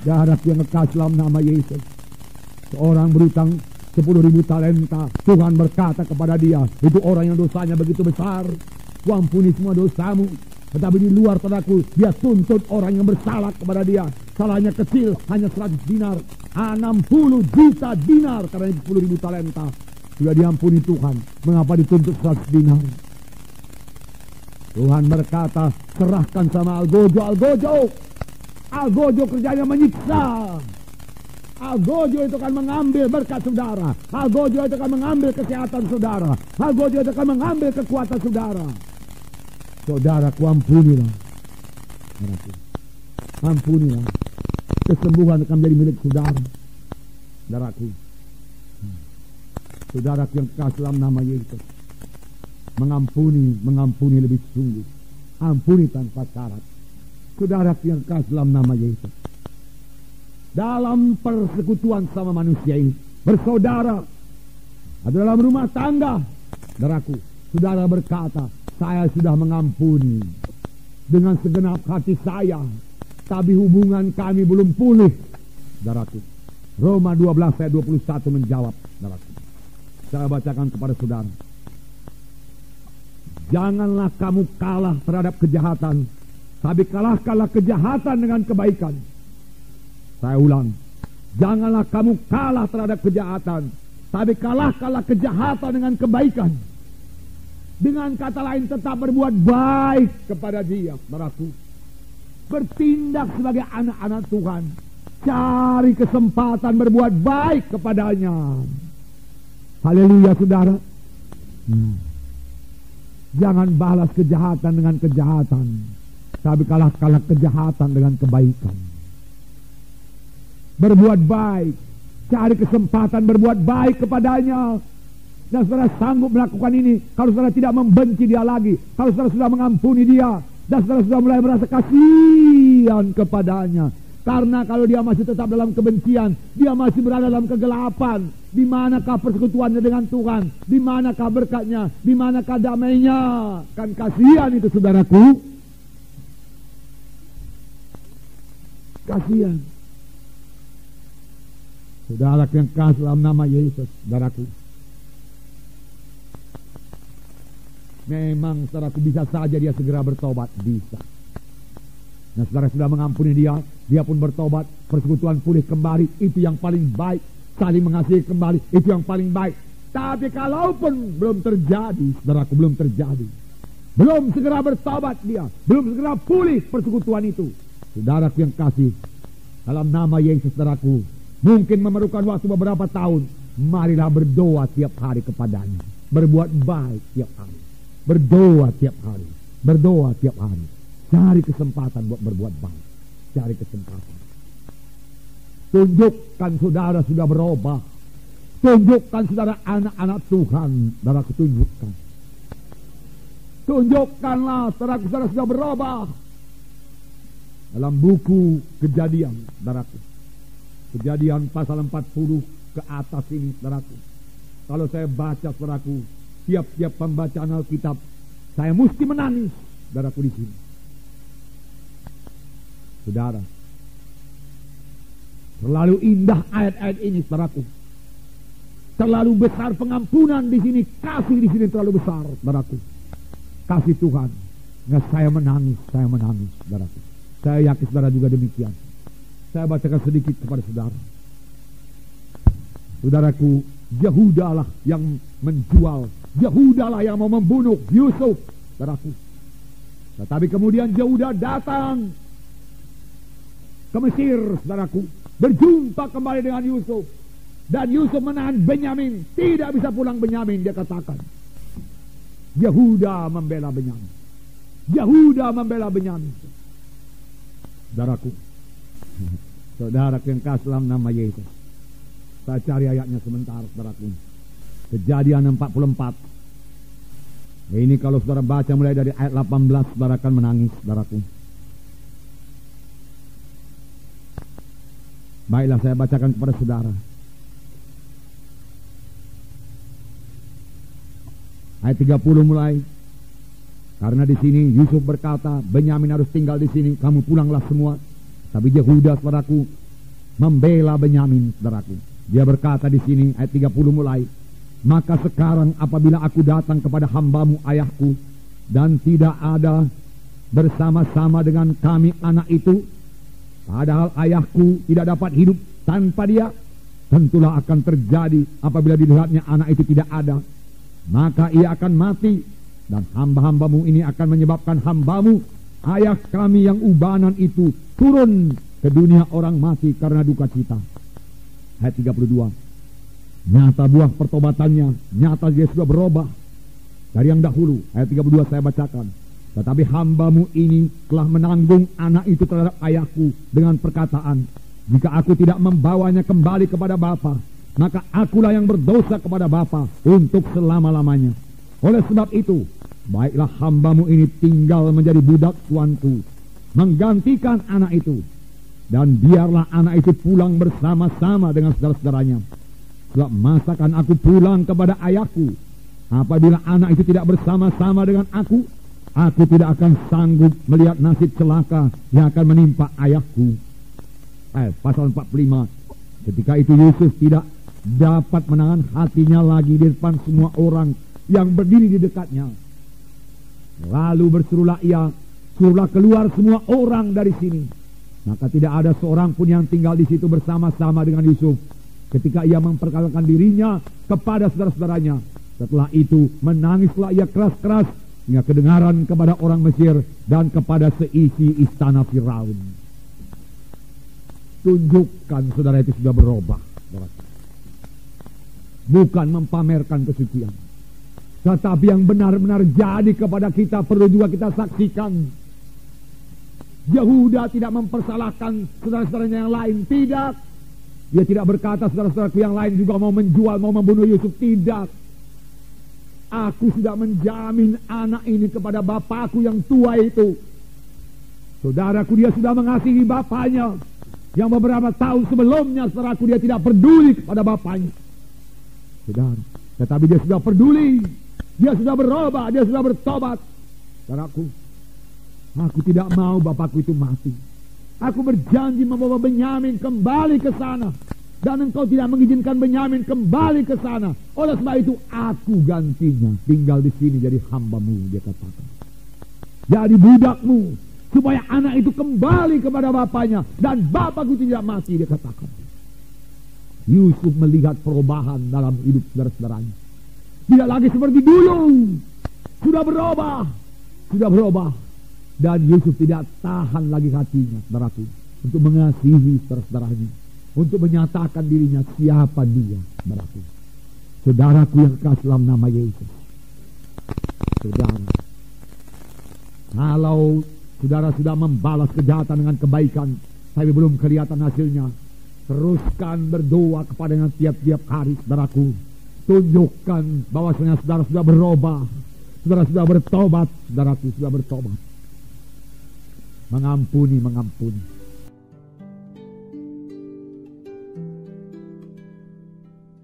Saudara yang kekasih dalam nama Yesus, seorang berutang 10.000 talenta. Tuhan berkata kepada dia, itu orang yang dosanya begitu besar, kuampuni semua dosamu. Tetapi di luar, saudaraku, dia tuntut orang yang bersalah kepada dia. Salahnya kecil, hanya 100 dinar. 60 juta dinar karena 10.000 talenta. Sudah diampuni Tuhan, mengapa dituntut 100 dinar? Tuhan berkata, serahkan sama Algojo. Algojo kerjanya menyiksa. Algojo itu akan mengambil berkat saudara. Algojo itu akan mengambil kesehatan saudara. Algojo itu akan mengambil kekuatan saudara. Saudaraku, ampunilah. Ampunilah. Kesembuhan akan menjadi milik saudara. Saudaraku. Saudaraku yang kekasih dalam nama Yesus. Mengampuni lebih sungguh. Ampuni tanpa syarat. Saudaraku yang kekasih dalam nama Yesus. Dalam persekutuan sama manusia ini, bersaudara, atau dalam rumah tangga, saudaraku, saudara berkata, saya sudah mengampuni dengan segenap hati saya, tapi hubungan kami belum pulih. Saudaraku, Roma 12 ayat 21 menjawab, saudaraku. Saya bacakan kepada saudara. Janganlah kamu kalah terhadap kejahatan, tapi kalahkanlah kejahatan dengan kebaikan. Saya ulang, janganlah kamu kalah terhadap kejahatan, tapi kalahkanlah kejahatan dengan kebaikan. Dengan kata lain, tetap berbuat baik kepada dia, saudaraku. Bertindak sebagai anak-anak Tuhan. Cari kesempatan berbuat baik kepadanya. Haleluya, saudara. Jangan balas kejahatan dengan kejahatan, tapi kalahkanlah kejahatan dengan kebaikan. Berbuat baik, cari kesempatan berbuat baik kepadanya. Dan saudara sanggup melakukan ini kalau saudara tidak membenci dia lagi, kalau saudara sudah mengampuni dia, dan saudara sudah mulai merasa kasihan kepadanya. Karena kalau dia masih tetap dalam kebencian, dia masih berada dalam kegelapan. Di manakah persekutuannya dengan Tuhan? Di manakah berkatnya? Di manakah damainya? Kan kasihan itu, saudaraku. Kasihan. Saudara yang kasih dalam nama Yesus, saudaraku. Memang saudaraku, bisa saja dia segera bertobat, bisa. Nah, saudara sudah mengampuni dia, dia pun bertobat, persekutuan pulih kembali, itu yang paling baik. Saling mengasihi kembali, itu yang paling baik. Tapi kalaupun belum terjadi, saudaraku, belum terjadi, belum segera bertobat dia, belum segera pulih persekutuan itu, saudaraku yang kasih dalam nama Yesus, saudaraku, mungkin memerlukan waktu beberapa tahun. Marilah berdoa tiap hari kepadanya, berbuat baik tiap hari, berdoa tiap hari, berdoa tiap hari. Cari kesempatan buat berbuat baik, cari kesempatan. Tunjukkan saudara sudah berubah, tunjukkan saudara anak-anak Tuhan, saudaraku, tunjukkan. Tunjukkanlah saudara sudah berubah. Dalam buku Kejadian, saudaraku, Kejadian pasal 40 ke atas ini, saudaraku. Kalau saya baca, saudaraku, tiap-tiap pembacaan Alkitab, saya mesti menangis, saudaraku, di sini. Saudara, terlalu indah ayat-ayat ini, saudaraku. Terlalu besar pengampunan di sini, kasih di sini terlalu besar, saudaraku. Kasih Tuhan. Nggak, saya menangis, saudaraku. Saya yakin saudara juga demikian. Saya bacakan sedikit kepada saudara. Saudaraku, Yehuda lah yang menjual, Yehuda lah yang mau membunuh Yusuf, saudaraku. Tetapi kemudian Yehuda datang ke Mesir, saudaraku, berjumpa kembali dengan Yusuf, dan Yusuf menahan Benyamin. Tidak bisa pulang Benyamin, dia katakan. Yehuda membela Benyamin, Yehuda membela Benyamin. Saudaraku, saudaraku yang kasih dalam nama Yesus, saya cari ayatnya sebentar, saudaraku. Kejadian 44. Ini kalau saudara baca mulai dari ayat 18, saudara akan menangis, saudaraku. Baiklah, saya bacakan kepada saudara. Ayat 30 mulai. Karena di sini Yusuf berkata, Benyamin harus tinggal di sini, kamu pulanglah semua. Tapi Yehuda, saudaraku, membela Benyamin, saudaraku. Dia berkata di sini ayat 30 mulai, maka sekarang apabila aku datang kepada hambamu ayahku dan tidak ada bersama-sama dengan kami anak itu, padahal ayahku tidak dapat hidup tanpa dia, tentulah akan terjadi apabila dilihatnya anak itu tidak ada, maka ia akan mati, dan hamba-hambamu ini akan menyebabkan hambamu ayah kami yang ubanan itu turun ke dunia orang mati karena duka cita. Ayat 32. Nyata buah pertobatannya, nyata dia sudah berubah dari yang dahulu. Ayat 32 saya bacakan. Tetapi hambamu ini telah menanggung anak itu terhadap ayahku dengan perkataan, jika aku tidak membawanya kembali kepada bapa, maka akulah yang berdosa kepada bapa untuk selama-lamanya. Oleh sebab itu, baiklah hambamu ini tinggal menjadi budak tuanku, menggantikan anak itu, dan biarlah anak itu pulang bersama-sama dengan saudara-saudaranya. Sebab masakan aku pulang kepada ayahku, apabila anak itu tidak bersama-sama dengan aku tidak akan sanggup melihat nasib celaka yang akan menimpa ayahku. Pasal 45. Ketika itu Yusuf tidak dapat menahan hatinya lagi di depan semua orang yang berdiri di dekatnya. Lalu berserulah ia, suruhlah keluar semua orang dari sini. Maka tidak ada seorang pun yang tinggal di situ bersama-sama dengan Yusuf ketika ia memperkenalkan dirinya kepada saudara-saudaranya. Setelah itu menangislah ia keras-keras hingga kedengaran kepada orang Mesir dan kepada seisi istana Firaun. Tunjukkan saudara itu sudah berubah. Bukan mempamerkan kesucian, tetapi yang benar-benar jadi kepada kita perlu juga kita saksikan. Yehuda tidak mempersalahkan saudara-saudaranya yang lain, tidak. Dia tidak berkata saudara-saudaraku yang lain juga mau menjual, mau membunuh Yusuf, tidak. Aku sudah menjamin anak ini kepada bapakku yang tua itu. Saudaraku, dia sudah mengasihi bapaknya yang beberapa tahun sebelumnya, saudaraku, dia tidak peduli kepada bapaknya. Saudara, tetapi dia sudah peduli, dia sudah berubah, dia sudah bertobat. Saudaraku, aku tidak mau bapakku itu mati. Aku berjanji membawa Benyamin kembali ke sana, dan engkau tidak mengizinkan Benyamin kembali ke sana. Oleh sebab itu aku gantinya tinggal di sini jadi hambamu, dia katakan. Jadi budakmu, supaya anak itu kembali kepada bapaknya dan bapakku tidak mati, dia katakan. Yusuf melihat perubahan dalam hidup saudara-saudaranya. Tidak lagi seperti dulu, sudah berubah. Dan Yusuf tidak tahan lagi hatinya, saudaraku, untuk mengasihi saudara-saudaranya, untuk menyatakan dirinya siapa dia, saudaraku. Saudaraku yang kasih dalam nama Yesus. Saudara, kalau saudara sudah membalas kejahatan dengan kebaikan, tapi belum kelihatan hasilnya, teruskan berdoa kepadanya tiap-tiap hari, saudaraku. Tunjukkan bahwasanya saudara sudah berubah, saudara sudah bertobat, saudaraku sudah bertobat. Mengampuni.